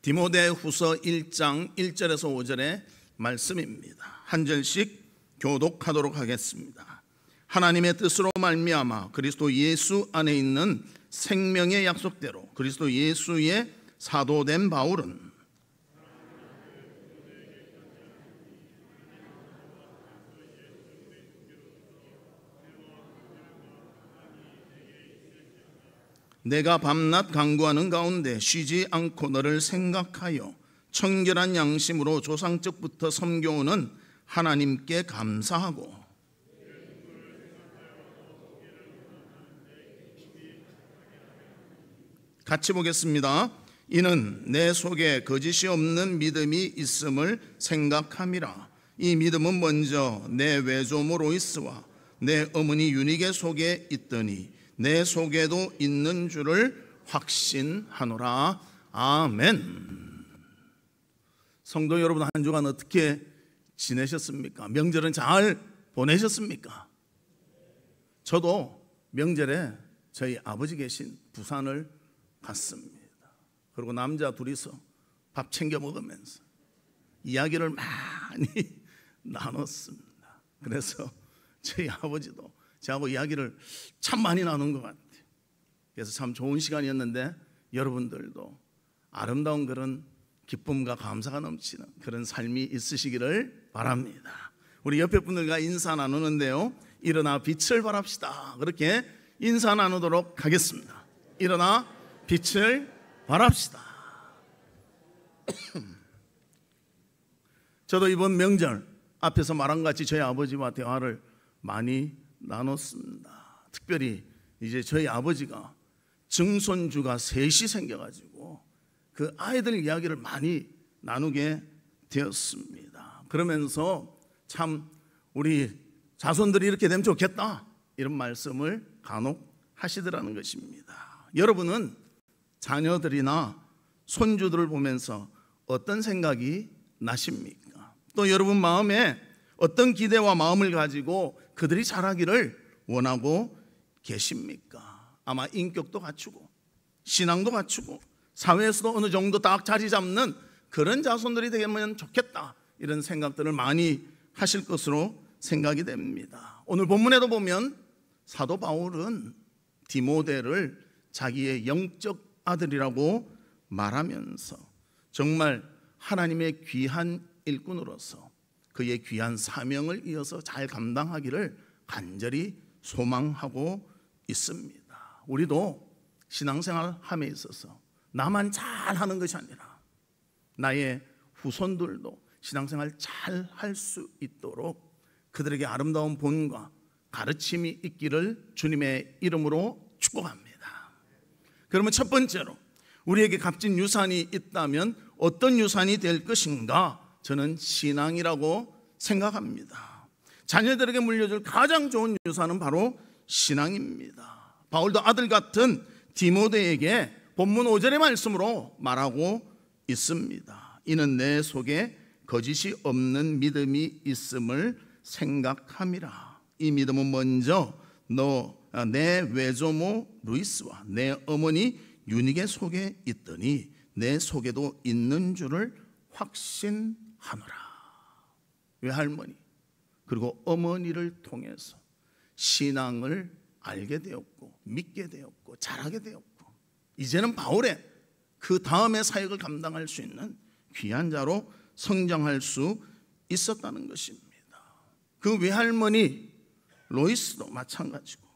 디모데후서 1장 1절에서 5절의 말씀입니다. 한 절씩 교독하도록 하겠습니다. 하나님의 뜻으로 말미암아 그리스도 예수 안에 있는 생명의 약속대로 그리스도 예수의 사도된 바울은 내가 밤낮 간구하는 가운데 쉬지 않고 너를 생각하여 청결한 양심으로 조상적부터 섬겨오는 하나님께 감사하고 같이 보겠습니다. 이는 내 속에 거짓이 없는 믿음이 있음을 생각함이라. 이 믿음은 먼저 내 외조모 로이스와 내 어머니 유니게 속에 있더니 내 속에도 있는 줄을 확신하노라. 아멘. 성도 여러분, 한 주간 어떻게 지내셨습니까? 명절은 잘 보내셨습니까? 저도 명절에 저희 아버지 계신 부산을 갔습니다. 그리고 남자 둘이서 밥 챙겨 먹으면서 이야기를 많이 나눴습니다. 그래서 저희 아버지도 저하고 이야기를 참 많이 나눈 것 같아요. 그래서 참 좋은 시간이었는데 여러분들도 아름다운 그런 기쁨과 감사가 넘치는 그런 삶이 있으시기를 바랍니다. 우리 옆에 분들과 인사 나누는데요, 일어나 빛을 발합시다. 그렇게 인사 나누도록 하겠습니다. 일어나 빛을 발합시다. 저도 이번 명절 앞에서 말한 같이 저희 아버지와 대화를 많이 나눴습니다. 특별히 이제 저희 아버지가 증손주가 셋이 생겨가지고 그 아이들 이야기를 많이 나누게 되었습니다. 그러면서 참 우리 자손들이 이렇게 되면 좋겠다 이런 말씀을 간혹 하시더라는 것입니다. 여러분은 자녀들이나 손주들을 보면서 어떤 생각이 나십니까? 또 여러분 마음에 어떤 기대와 마음을 가지고 그들이 자라기를 원하고 계십니까? 아마 인격도 갖추고 신앙도 갖추고 사회에서도 어느 정도 딱 자리 잡는 그런 자손들이 되면 좋겠다 이런 생각들을 많이 하실 것으로 생각이 됩니다. 오늘 본문에도 보면 사도 바울은 디모데를 자기의 영적 아들이라고 말하면서 정말 하나님의 귀한 일꾼으로서 그의 귀한 사명을 이어서 잘 감당하기를 간절히 소망하고 있습니다. 우리도 신앙생활 함에 있어서 나만 잘하는 것이 아니라 나의 후손들도 신앙생활 잘 할 수 있도록 그들에게 아름다운 본과 가르침이 있기를 주님의 이름으로 축복합니다. 그러면 첫 번째로 우리에게 값진 유산이 있다면 어떤 유산이 될 것인가? 저는 신앙이라고 생각합니다. 자녀들에게 물려줄 가장 좋은 유산은 바로 신앙입니다. 바울도 아들 같은 디모데에게 본문 5절의 말씀으로 말하고 있습니다. 이는 내 속에 거짓이 없는 믿음이 있음을 생각함이라. 이 믿음은 먼저 내 외조모 루이스와 내 어머니 유니게 속에 있더니 내 속에도 있는 줄을 확신하노라. 외할머니 그리고 어머니를 통해서 신앙을 알게 되었고 믿게 되었고 잘하게 되었고 이제는 바울의 그 다음의 사역을 감당할 수 있는 귀한 자로 성장할 수 있었다는 것입니다. 그 외할머니 로이스도 마찬가지고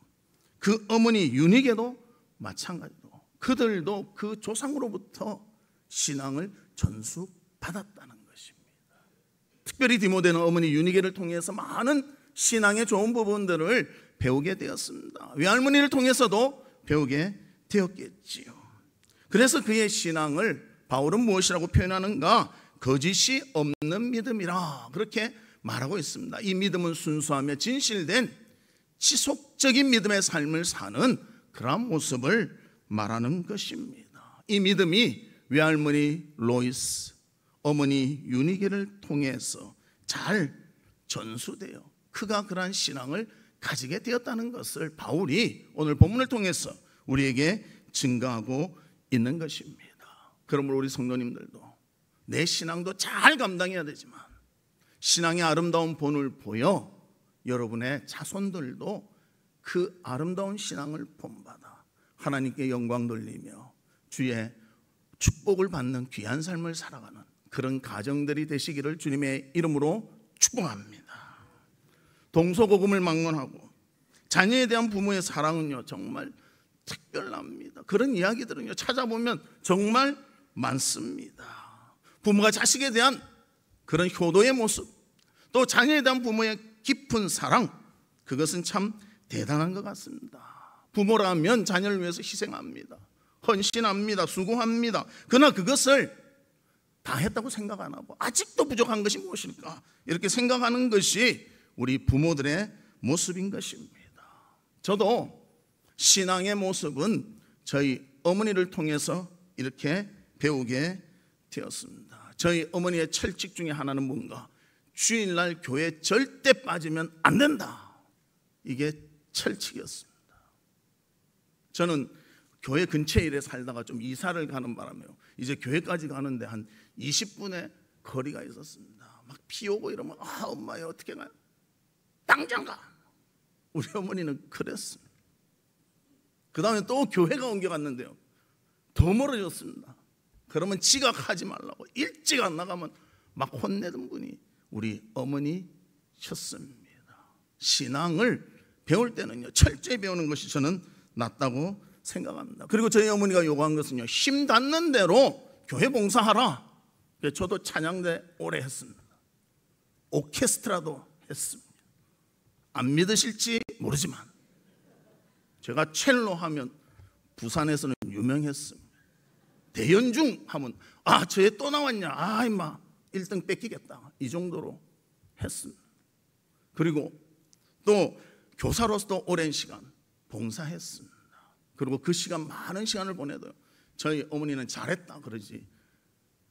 그 어머니 유니게도 마찬가지고 그들도 그 조상으로부터 신앙을 전수받았다는 것입니다. 특별히 디모데는 어머니 유니게를 통해서 많은 신앙의 좋은 부분들을 배우게 되었습니다. 외할머니를 통해서도 배우게 되었겠지요. 그래서 그의 신앙을 바울은 무엇이라고 표현하는가? 거짓이 없는 믿음이라 그렇게 말하고 있습니다. 이 믿음은 순수하며 진실된 지속적인 믿음의 삶을 사는 그런 모습을 말하는 것입니다. 이 믿음이 외할머니 로이스, 어머니 유니게를 통해서 잘 전수되어 그가 그러한 신앙을 가지게 되었다는 것을 바울이 오늘 본문을 통해서 우리에게 증거하고 있는 것입니다. 그러므로 우리 성도님들도 내 신앙도 잘 감당해야 되지만 신앙의 아름다운 본을 보여 여러분의 자손들도 그 아름다운 신앙을 본받아 하나님께 영광 돌리며 주의 축복을 받는 귀한 삶을 살아가는 그런 가정들이 되시기를 주님의 이름으로 축복합니다. 동서고금을 막론하고 자녀에 대한 부모의 사랑은요 정말 특별합니다. 그런 이야기들은요 찾아보면 정말 많습니다. 부모가 자식에 대한 그런 효도의 모습, 또 자녀에 대한 부모의 깊은 사랑, 그것은 참 대단한 것 같습니다. 부모라면 자녀를 위해서 희생합니다. 헌신합니다. 수고합니다. 그러나 그것을 다 했다고 생각 안 하고 아직도 부족한 것이 무엇일까 이렇게 생각하는 것이 우리 부모들의 모습인 것입니다. 저도 신앙의 모습은 저희 어머니를 통해서 이렇게 배우게 되었습니다. 저희 어머니의 철칙 중에 하나는 뭔가 주일날 교회 절대 빠지면 안 된다. 이게 철칙이었습니다. 저는 교회 근처에 이래 살다가 좀 이사를 가는 바람에 이제 교회까지 가는데 한 20분의 거리가 있었습니다. 막 비 오고 이러면 엄마야 어떻게 가요? 당장 가. 우리 어머니는 그랬습니다. 그 다음에 또 교회가 옮겨갔는데요 더 멀어졌습니다. 그러면 지각하지 말라고 일찍 안 나가면 막 혼내던 분이 우리 어머니셨습니다. 신앙을 배울 때는요 철저히 배우는 것이 저는 낫다고 생각합니다. 그리고 저희 어머니가 요구한 것은요 힘 닿는 대로 교회 봉사하라. 저도 찬양대 오래 했습니다. 오케스트라도 했습니다. 안 믿으실지 모르지만 제가 첼로 하면 부산에서는 유명했습니다. 대연중 하면 쟤 또 나왔냐, 임마 1등 뺏기겠다, 이 정도로 했습니다. 그리고 또 교사로서도 오랜 시간 봉사했습니다. 그리고 그 시간 많은 시간을 보내도 저희 어머니는 잘했다 그러지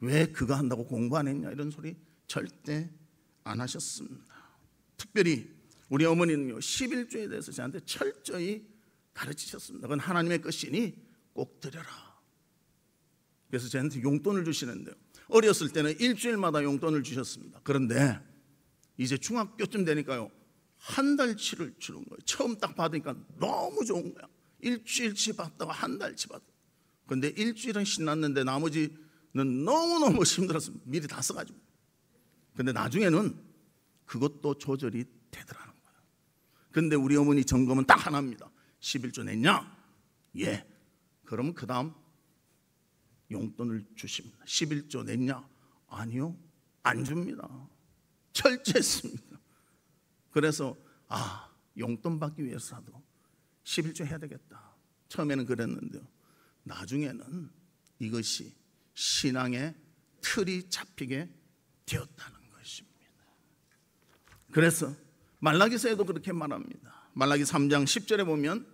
왜 그거 한다고 공부 안 했냐 이런 소리 절대 안 하셨습니다. 특별히 우리 어머니는요 11조에 대해서 저한테 철저히 가르치셨습니다. 그건 하나님의 것이니 꼭 드려라. 그래서 저한테 용돈을 주시는데요 어렸을 때는 일주일마다 용돈을 주셨습니다. 그런데 이제 중학교쯤 되니까요 한 달치를 주는 거예요. 처음 딱 받으니까 너무 좋은 거야. 일주일치 받다가 한 달치 받아. 그런데 일주일은 신났는데 나머지는 너무너무 힘들어서 미리 다 써가지고. 근데 나중에는 그것도 조절이 되더라는 거예요. 근데 우리 어머니 점검은 딱 하나입니다. 11조 냈냐? 예. 그러면 그 다음 용돈을 주십니다. 11조 냈냐? 아니요, 안 줍니다. 철저했습니다. 그래서 용돈 받기 위해서라도 11조 해야 되겠다. 처음에는 그랬는데요 나중에는 이것이 신앙의 틀이 잡히게 되었다는 것입니다. 그래서 말라기서에도 그렇게 말합니다. 말라기 3장 10절에 보면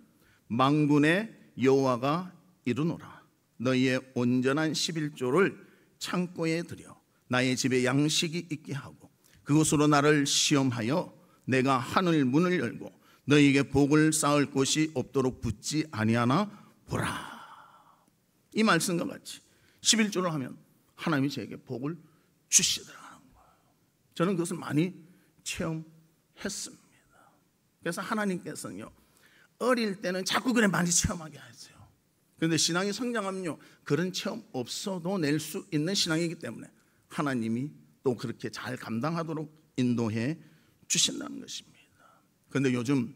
만군의 여호와가 이르노라 너희의 온전한 11조를 창고에 들여 나의 집에 양식이 있게 하고 그것으로 나를 시험하여 내가 하늘 문을 열고 너희에게 복을 쌓을 곳이 없도록 붙지 아니하나 보라. 이 말씀과 같이 11조를 하면 하나님이 저에게 복을 주시더라는 거예요. 저는 그것을 많이 체험했습니다. 그래서 하나님께서는요 어릴 때는 자꾸 그래 많이 체험하게 하세요. 그런데 신앙이 성장하면요 그런 체험 없어도 낼 수 있는 신앙이기 때문에 하나님이 또 그렇게 잘 감당하도록 인도해 주신다는 것입니다. 그런데 요즘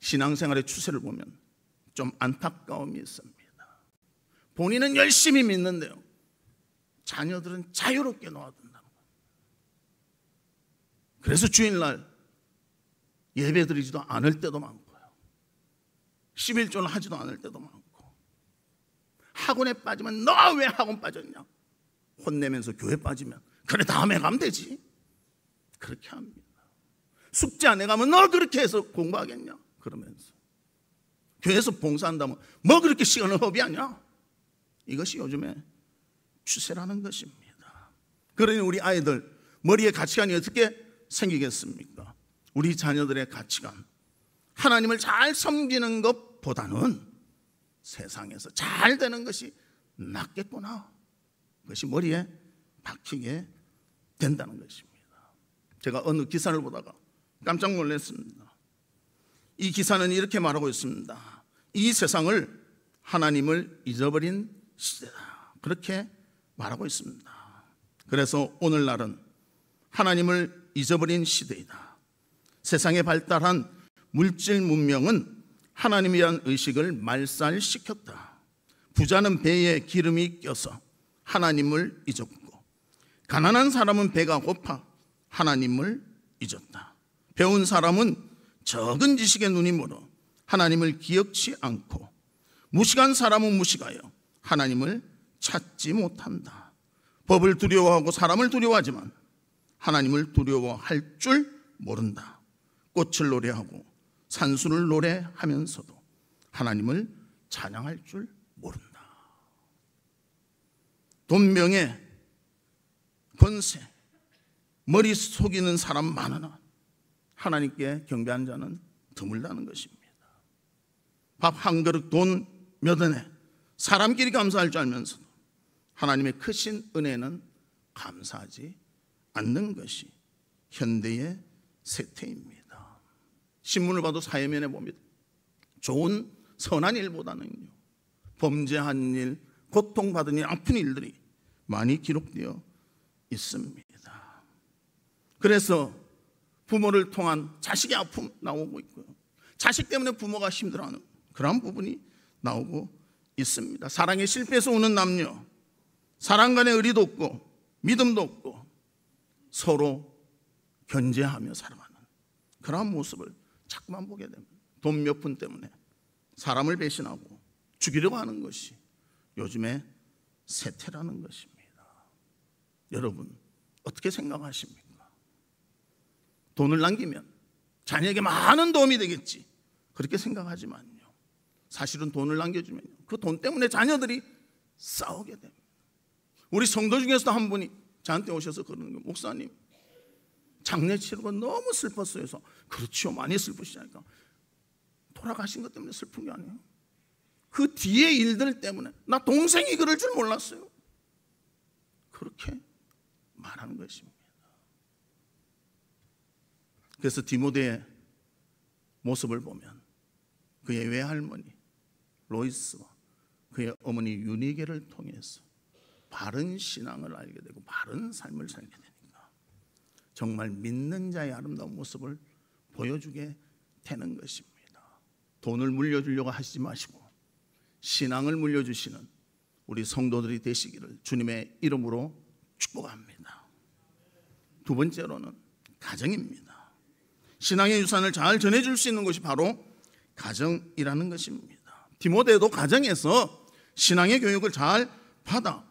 신앙생활의 추세를 보면 좀 안타까움이 있습니다. 본인은 열심히 믿는데요 자녀들은 자유롭게 놓아둔다는 거예요. 그래서 주일날 예배 드리지도 않을 때도 많고요 11조를 하지도 않을 때도 많고 학원에 빠지면 너 왜 학원 빠졌냐 혼내면서 교회 빠지면 그래 다음에 가면 되지 그렇게 합니다. 숙제 안 해가면 너 그렇게 해서 공부하겠냐 그러면서 교회에서 봉사한다면 뭐 그렇게 시간을 허비하냐. 이것이 요즘의 추세라는 것입니다. 그러니 우리 아이들 머리에 가치관이 어떻게 생기겠습니까? 우리 자녀들의 가치관 하나님을 잘 섬기는 것보다는 세상에서 잘 되는 것이 낫겠구나. 그것이 머리에 박히게 된다는 것입니다. 제가 어느 기사를 보다가 깜짝 놀랐습니다. 이 기사는 이렇게 말하고 있습니다. 이 세상을 하나님을 잊어버린 시대다. 그렇게 말하고 있습니다. 그래서 오늘날은 하나님을 잊어버린 시대이다. 세상에 발달한 물질 문명은 하나님에 대한 의식을 말살시켰다. 부자는 배에 기름이 껴서 하나님을 잊었고, 가난한 사람은 배가 고파 하나님을 잊었다. 배운 사람은 적은 지식에 눈이 멀어 하나님을 기억치 않고, 무식한 사람은 무식하여 하나님을 찾지 못한다. 법을 두려워하고 사람을 두려워하지만 하나님을 두려워할 줄 모른다. 꽃을 노래하고 산수를 노래하면서도 하나님을 찬양할 줄 모른다. 돈, 명예, 권세, 머리 속이는 사람 많으나 하나님께 경배하는 자는 드물다는 것입니다. 밥 한 그릇, 돈 몇 원에 사람끼리 감사할 줄 알면서도 하나님의 크신 은혜는 감사하지 않는 것이 현대의 세태입니다. 신문을 봐도 사회면에 봅니다. 좋은 선한 일보다는요, 범죄한 일, 고통받은 일, 아픈 일들이 많이 기록되어 있습니다. 그래서 부모를 통한 자식의 아픔 나오고 있고요, 자식 때문에 부모가 힘들어하는 그런 부분이 나오고 있습니다. 사랑에 실패해서 우는 남녀, 사랑 간의 의리도 없고 믿음도 없고 서로 견제하며 살아가는 그러한 모습을 자꾸만 보게 됩니다. 돈 몇 푼 때문에 사람을 배신하고 죽이려고 하는 것이 요즘의 세태라는 것입니다. 여러분 어떻게 생각하십니까? 돈을 남기면 자녀에게 많은 도움이 되겠지, 그렇게 생각하지만요, 사실은 돈을 남겨주면 그 돈 때문에 자녀들이 싸우게 됩니다. 우리 성도 중에서도 한 분이 저한테 오셔서 그러는 거예요. 목사님, 장례 치르고 너무 슬펐어요. 그래서 그렇죠, 많이 슬프시다니까. 돌아가신 것 때문에 슬픈 게 아니에요. 그 뒤에 일들 때문에 나 동생이 그럴 줄 몰랐어요. 그렇게 말하는 것입니다. 그래서 디모데의 모습을 보면 그의 외할머니 로이스와 그의 어머니 유니게를 통해서 바른 신앙을 알게 되고 바른 삶을 살게 되니까 정말 믿는 자의 아름다운 모습을 보여주게 되는 것입니다. 돈을 물려주려고 하시지 마시고 신앙을 물려주시는 우리 성도들이 되시기를 주님의 이름으로 축복합니다. 두 번째로는 가정입니다. 신앙의 유산을 잘 전해줄 수 있는 것이 바로 가정이라는 것입니다. 디모데도 가정에서 신앙의 교육을 잘 받아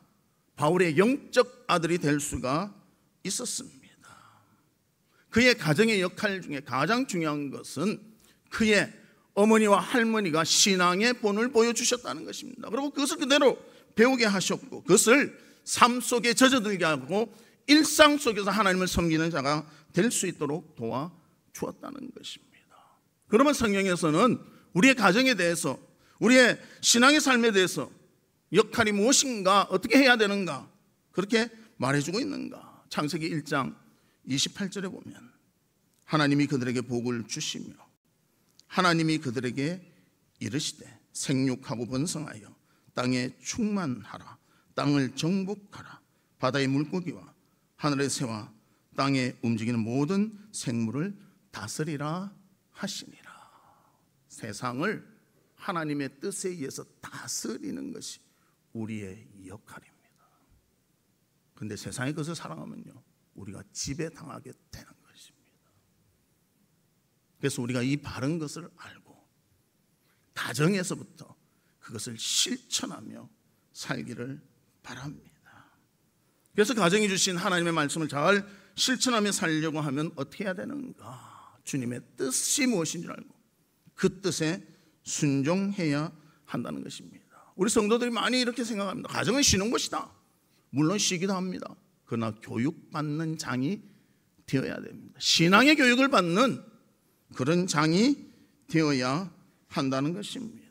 바울의 영적 아들이 될 수가 있었습니다. 그의 가정의 역할 중에 가장 중요한 것은 그의 어머니와 할머니가 신앙의 본을 보여주셨다는 것입니다. 그리고 그것을 그대로 배우게 하셨고 그것을 삶 속에 젖어들게 하고 일상 속에서 하나님을 섬기는 자가 될 수 있도록 도와주었다는 것입니다. 그러면 성경에서는 우리의 가정에 대해서, 우리의 신앙의 삶에 대해서 역할이 무엇인가, 어떻게 해야 되는가, 그렇게 말해주고 있는가. 창세기 1장 28절에 보면 하나님이 그들에게 복을 주시며 하나님이 그들에게 이르시되 생육하고 번성하여 땅에 충만하라, 땅을 정복하라, 바다의 물고기와 하늘의 새와 땅에 움직이는 모든 생물을 다스리라 하시니라. 세상을 하나님의 뜻에 의해서 다스리는 것이 우리의 역할입니다. 그런데 세상의 것을 사랑하면요, 우리가 지배당하게 되는 것입니다. 그래서 우리가 이 바른 것을 알고 가정에서부터 그것을 실천하며 살기를 바랍니다. 그래서 가정이 주신 하나님의 말씀을 잘 실천하며 살려고 하면 어떻게 해야 되는가? 주님의 뜻이 무엇인 줄 알고 그 뜻에 순종해야 한다는 것입니다. 우리 성도들이 많이 이렇게 생각합니다. 가정은 쉬는 곳이다. 물론 쉬기도 합니다. 그러나 교육받는 장이 되어야 됩니다. 신앙의 교육을 받는 그런 장이 되어야 한다는 것입니다.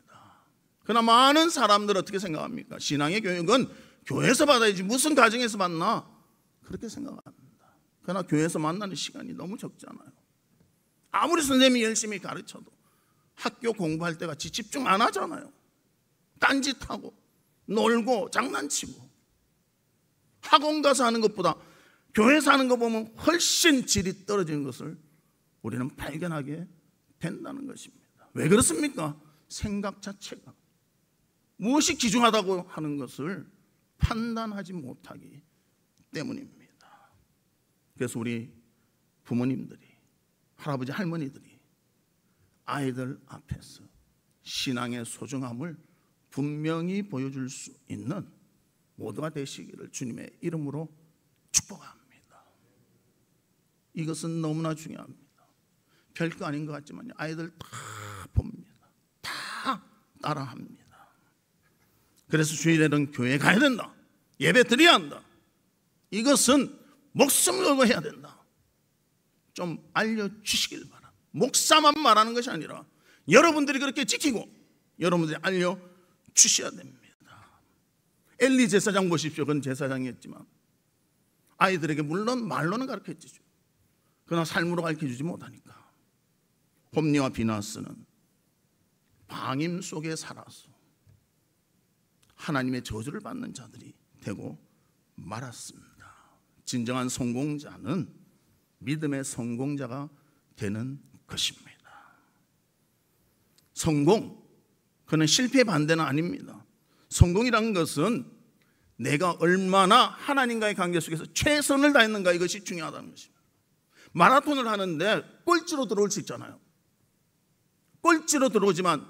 그러나 많은 사람들은 어떻게 생각합니까? 신앙의 교육은 교회에서 받아야지 무슨 가정에서 받나? 그렇게 생각합니다. 그러나 교회에서 만나는 시간이 너무 적잖아요. 아무리 선생님이 열심히 가르쳐도 학교 공부할 때 같이 집중 안 하잖아요. 딴짓하고 놀고 장난치고. 학원 가서 하는 것보다 교회에서 하는 거 보면 훨씬 질이 떨어지는 것을 우리는 발견하게 된다는 것입니다. 왜 그렇습니까? 생각 자체가 무엇이 귀중하다고 하는 것을 판단하지 못하기 때문입니다. 그래서 우리 부모님들이, 할아버지 할머니들이 아이들 앞에서 신앙의 소중함을 분명히 보여줄 수 있는 모두가 되시기를 주님의 이름으로 축복합니다. 이것은 너무나 중요합니다. 별거 아닌 것 같지만요, 아이들 다 봅니다. 다 따라합니다. 그래서 주일에는 교회에 가야 된다, 예배 드려야 한다, 이것은 목숨을 걸고 해야 된다, 좀 알려주시길 바랍니다. 목사만 말하는 것이 아니라 여러분들이 그렇게 지키고 여러분들이 알려주셔야 됩니다. 엘리 제사장 보십시오. 그건 제사장이었지만 아이들에게 물론 말로는 가르쳐주죠. 그러나 삶으로 가르쳐주지 못하니까 홈리와 비나스는 방임 속에 살아서 하나님의 저주를 받는 자들이 되고 말았습니다. 진정한 성공자는 믿음의 성공자가 되는 것입니다. 성공, 그는 실패의 반대는 아닙니다. 성공이라는 것은 내가 얼마나 하나님과의 관계 속에서 최선을 다했는가, 이것이 중요하다는 것입니다. 마라톤을 하는데 꼴찌로 들어올 수 있잖아요. 꼴찌로 들어오지만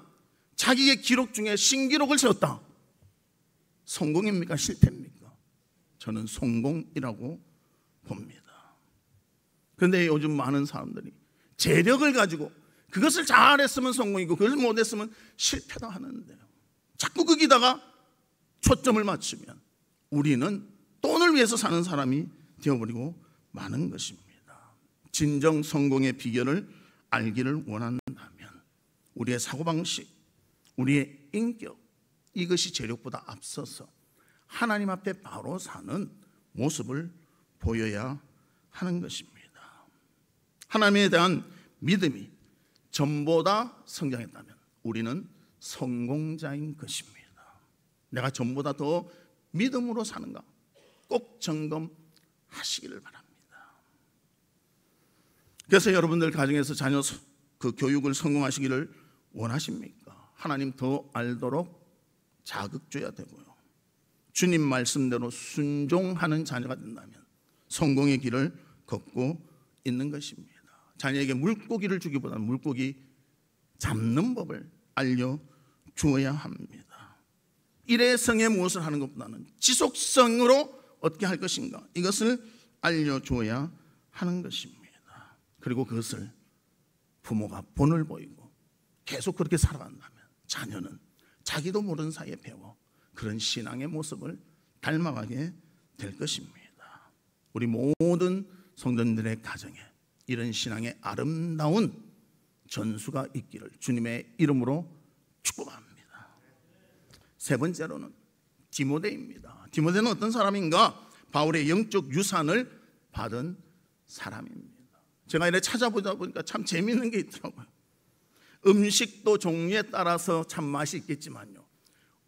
자기의 기록 중에 신기록을 세웠다. 성공입니까? 실패입니까? 저는 성공이라고 봅니다. 그런데 요즘 많은 사람들이 재력을 가지고 그것을 잘했으면 성공이고 그것을 못했으면 실패다 하는데요, 자꾸 거기다가 초점을 맞추면 우리는 돈을 위해서 사는 사람이 되어버리고 마는 것입니다. 진정 성공의 비결을 알기를 원한다면 우리의 사고방식, 우리의 인격, 이것이 재력보다 앞서서 하나님 앞에 바로 사는 모습을 보여야 하는 것입니다. 하나님에 대한 믿음이 전보다 성장했다면 우리는 성공자인 것입니다. 내가 전보다 더 믿음으로 사는가 꼭 점검하시기를 바랍니다. 그래서 여러분들 가정에서 자녀 그 교육을 성공하시기를 원하십니까? 하나님 더 알도록 자극줘야 되고요, 주님 말씀대로 순종하는 자녀가 된다면 성공의 길을 걷고 있는 것입니다. 자녀에게 물고기를 주기보다는 물고기 잡는 법을 알려주어야 합니다. 일회성에 무엇을 하는 것보다는 지속성으로 어떻게 할 것인가, 이것을 알려주어야 하는 것입니다. 그리고 그것을 부모가 본을 보이고 계속 그렇게 살아간다면 자녀는 자기도 모르는 사이에 배워 그런 신앙의 모습을 닮아가게 될 것입니다. 우리 모든 성도님들의 가정에 이런 신앙의 아름다운 전수가 있기를 주님의 이름으로 축복합니다. 세 번째로는 디모데입니다. 디모데는 어떤 사람인가? 바울의 영적 유산을 받은 사람입니다. 제가 이렇게 찾아보다 보니까 참 재미있는 게 있더라고요. 음식도 종류에 따라서 참 맛이 있겠지만요,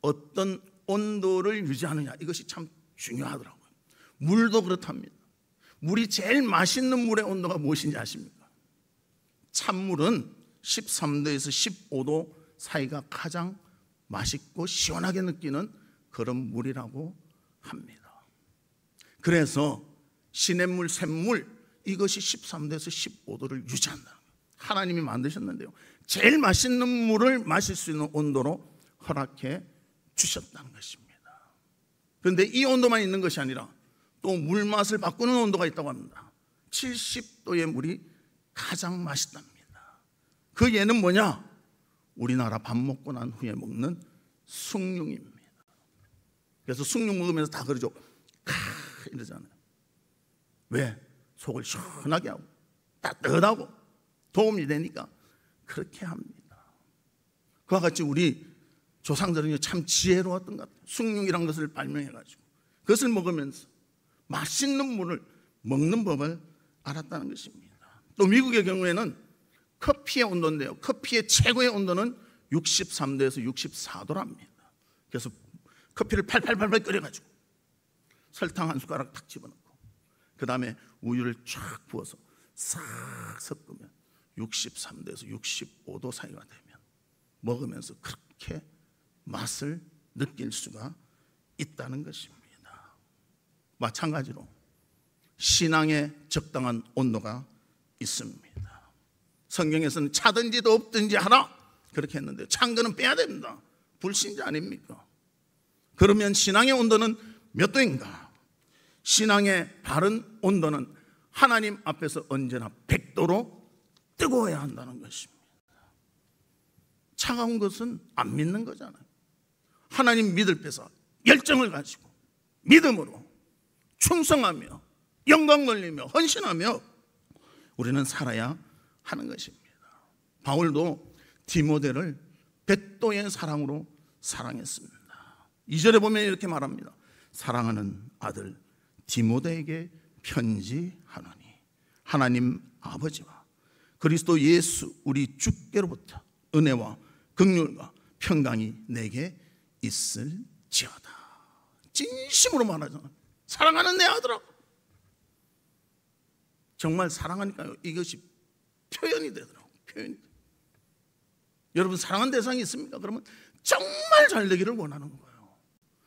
어떤 온도를 유지하느냐, 이것이 참 중요하더라고요. 물도 그렇답니다. 물이 제일 맛있는 물의 온도가 무엇인지 아십니까? 찬물은 13도에서 15도 사이가 가장 맛있고 시원하게 느끼는 그런 물이라고 합니다. 그래서 시냇물, 샘물, 이것이 13도에서 15도를 유지한다는 거예요. 하나님이 만드셨는데요, 제일 맛있는 물을 마실 수 있는 온도로 허락해 주셨다는 것입니다. 그런데 이 온도만 있는 것이 아니라 또 물맛을 바꾸는 온도가 있다고 합니다. 70도의 물이 가장 맛있답니다. 그 얘는 뭐냐? 우리나라 밥 먹고 난 후에 먹는 숭늉입니다. 그래서 숭늉 먹으면서 다 그러죠. 이러잖아요. 왜? 속을 시원하게 하고 따뜻하고 도움이 되니까 그렇게 합니다. 그와 같이 우리 조상들은 참 지혜로웠던 것 같아요. 숭늉이란 것을 발명해가지고 그것을 먹으면서 맛있는 물을 먹는 법을 알았다는 것입니다. 또 미국의 경우에는 커피의 온도인데요, 커피의 최고의 온도는 63도에서 64도랍니다. 그래서 커피를 팔팔팔팔 끓여가지고 설탕 한 숟가락 탁 집어넣고 그 다음에 우유를 쫙 부어서 싹 섞으면 63도에서 65도 사이가 되면 먹으면서 그렇게 맛을 느낄 수가 있다는 것입니다. 마찬가지로 신앙에 적당한 온도가 있습니다. 성경에서는 차든지 덥든지 하라 그렇게 했는데 찬 거는 빼야 됩니다. 불신자 아닙니까? 그러면 신앙의 온도는 몇 도인가? 신앙의 바른 온도는 하나님 앞에서 언제나 100도로 뜨거워야 한다는 것입니다. 차가운 것은 안 믿는 거잖아요. 하나님 믿을 때서 열정을 가지고 믿음으로 충성하며 영광 돌리며 헌신하며 우리는 살아야 하는 것입니다. 바울도 디모데를 100도의 사랑으로 사랑했습니다. 2절에 보면 이렇게 말합니다. 사랑하는 아들 디모데에게 편지하노니 하나님 아버지와 그리스도 예수 우리 주께로부터 은혜와 긍휼과 평강이 내게 있을지어다. 진심으로 말하잖아요. 사랑하는 내 아들아. 정말 사랑하니까요, 이것이 표현이 되더라고요. 표현이. 여러분 사랑하는 대상이 있습니까? 그러면 정말 잘 되기를 원하는 거예요.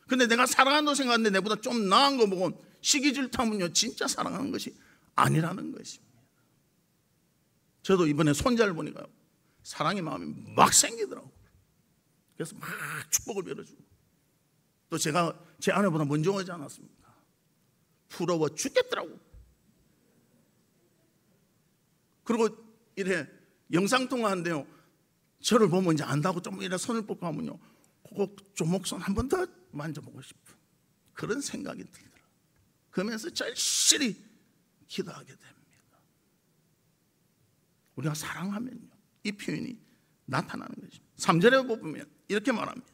근데 내가 사랑한다고 생각하는데 내보다 좀 나은 거 보고 시기 질투하면요 진짜 사랑하는 것이 아니라는 것입니다. 저도 이번에 손자를 보니까요 사랑의 마음이 막 생기더라고요. 그래서 막 축복을 빌어주고 또 제가 제 아내보다 먼저 오지 않았습니까? 부러워 죽겠더라고. 그리고 이래 영상통화하는데요 저를 보면 이제 안다고 좀 이래 손을 뻗고 하면요 그거 조목손 한 번 더 만져보고 싶은 그런 생각이 들더라고요. 그러면서 절실히 기도하게 됩니다. 우리가 사랑하면요 이 표현이 나타나는 것입니다. 3절에 보면 이렇게 말합니다.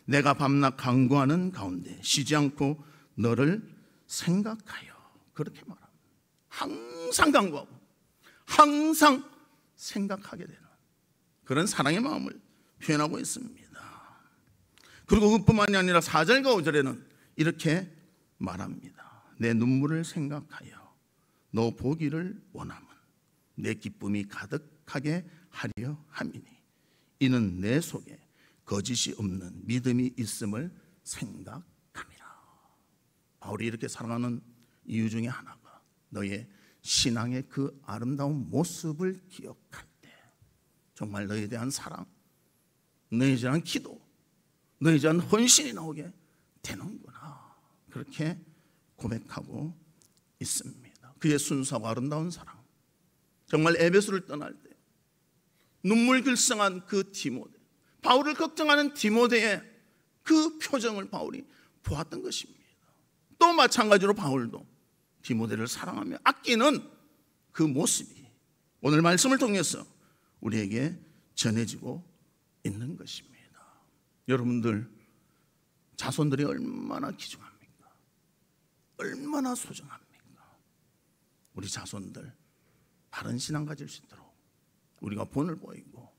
내가 밤낮 간구하는 가운데 쉬지 않고 너를 생각하여 그렇게 말합니다. 항상 간구하고 항상 생각하게 되는 그런 사랑의 마음을 표현하고 있습니다. 그리고 그뿐만이 아니라 4절과 5절에는 이렇게 말합니다. 내 눈물을 생각하여 너 보기를 원함은 내 기쁨이 가득하게 하려 함이니 이는 내 속에 거짓이 없는 믿음이 있음을 생각함이라. 바울이 이렇게 사랑하는 이유 중에 하나가 너의 신앙의 그 아름다운 모습을 기억할 때 정말 너에 대한 사랑, 너에 대한 기도, 너에 대한 헌신이 나오게 되는구나 그렇게 고백하고 있습니다. 그의 순수하고 아름다운 사랑, 정말 에베소를 떠날 때 눈물 글썽한 그 디모데, 바울을 걱정하는 디모데의 그 표정을 바울이 보았던 것입니다. 또 마찬가지로 바울도 디모데를 사랑하며 아끼는 그 모습이 오늘 말씀을 통해서 우리에게 전해지고 있는 것입니다. 여러분들 자손들이 얼마나 귀중합니까? 얼마나 소중합니까? 우리 자손들 바른 신앙 가질 수 있도록 우리가 본을 보이고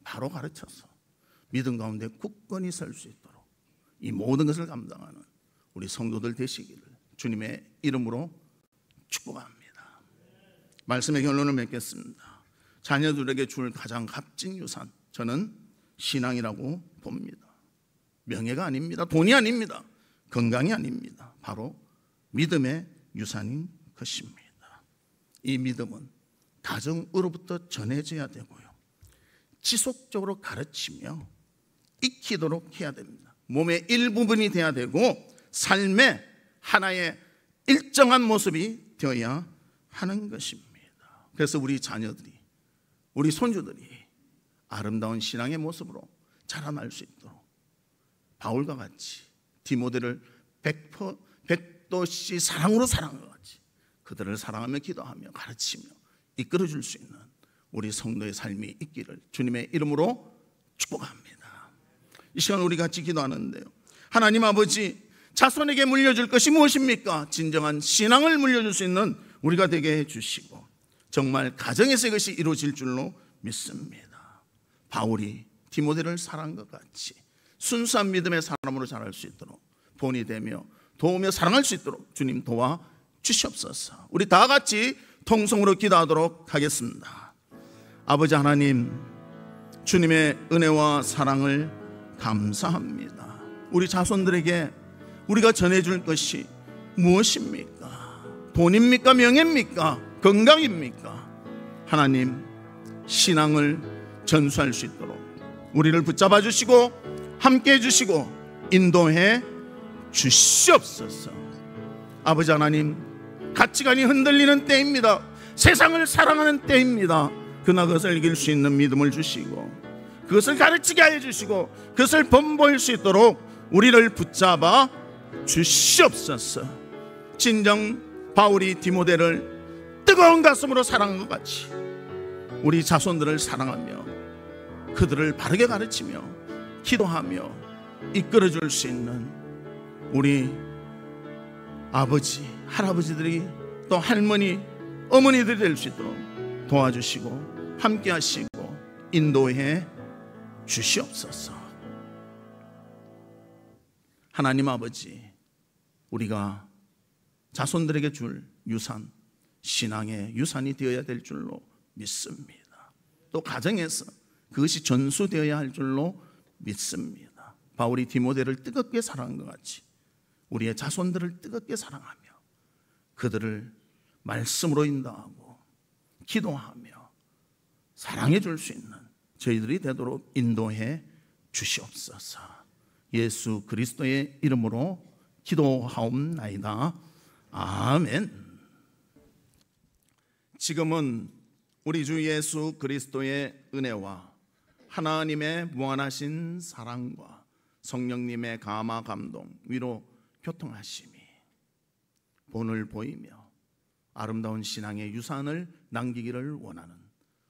바로 가르쳐서 믿음 가운데 굳건히 설 수 있도록 이 모든 것을 감당하는 우리 성도들 되시기를 주님의 이름으로 축복합니다. 말씀의 결론을 맺겠습니다. 자녀들에게 줄 가장 값진 유산, 저는 신앙이라고 봅니다. 명예가 아닙니다. 돈이 아닙니다. 건강이 아닙니다. 바로 믿음의 유산인 것입니다. 이 믿음은 가정으로부터 전해져야 되고요, 지속적으로 가르치며 익히도록 해야 됩니다. 몸의 일부분이 돼야 되고 삶의 하나의 일정한 모습이 되어야 하는 것입니다. 그래서 우리 자녀들이, 우리 손주들이 아름다운 신앙의 모습으로 자라날 수 있도록 바울과 같이 디모데를 100도씨 사랑으로 사랑한 것 같이 그들을 사랑하며 기도하며 가르치며 이끌어줄 수 있는 우리 성도의 삶이 있기를 주님의 이름으로 축복합니다. 이 시간 우리 같이 기도하는데요, 하나님 아버지, 자손에게 물려줄 것이 무엇입니까? 진정한 신앙을 물려줄 수 있는 우리가 되게 해주시고 정말 가정에서 이것이 이루어질 줄로 믿습니다. 바울이 디모데를 사랑한 것 같이 순수한 믿음의 사람으로 자랄 수 있도록 본이 되며 도우며 사랑할 수 있도록 주님 도와주시옵소서. 우리 다 같이 통성으로 기도하도록 하겠습니다. 아버지 하나님, 주님의 은혜와 사랑을 감사합니다. 우리 자손들에게 우리가 전해줄 것이 무엇입니까? 돈입니까? 명예입니까? 건강입니까? 하나님, 신앙을 전수할 수 있도록 우리를 붙잡아 주시고 함께 해주시고 인도해 주시옵소서. 아버지 하나님, 가치관이 흔들리는 때입니다. 세상을 사랑하는 때입니다. 그러나 그것을 이길 수 있는 믿음을 주시고 그것을 가르치게 해주시고 그것을 번보일 수 있도록 우리를 붙잡아 주시옵소서. 진정 바울이 디모데를 뜨거운 가슴으로 사랑한 것 같이 우리 자손들을 사랑하며 그들을 바르게 가르치며 기도하며 이끌어줄 수 있는 우리 아버지, 할아버지들이 또 할머니, 어머니들이 될 수 있도록 도와주시고 함께 하시고 인도해 주시옵소서. 하나님 아버지, 우리가 자손들에게 줄 유산, 신앙의 유산이 되어야 될 줄로 믿습니다. 또 가정에서 그것이 전수되어야 할 줄로 믿습니다. 바울이 디모데를 뜨겁게 사랑한 것 같이 우리의 자손들을 뜨겁게 사랑하며 그들을 말씀으로 인도하고 기도하며 사랑해 줄 수 있는 저희들이 되도록 인도해 주시옵소서. 예수 그리스도의 이름으로 기도하옵나이다. 아멘. 지금은 우리 주 예수 그리스도의 은혜와 하나님의 무한하신 사랑과 성령님의 감화 감동 위로 교통하심이 본을 보이며 아름다운 신앙의 유산을 남기기를 원하는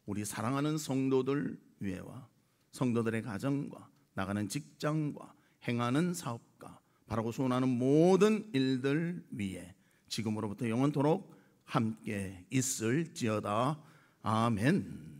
우리 사랑하는 성도들 위에와 성도들의 가정과 나가는 직장과 행하는 사업과 바라고 소원하는 모든 일들 위에 지금으로부터 영원토록 함께 있을지어다. 아멘.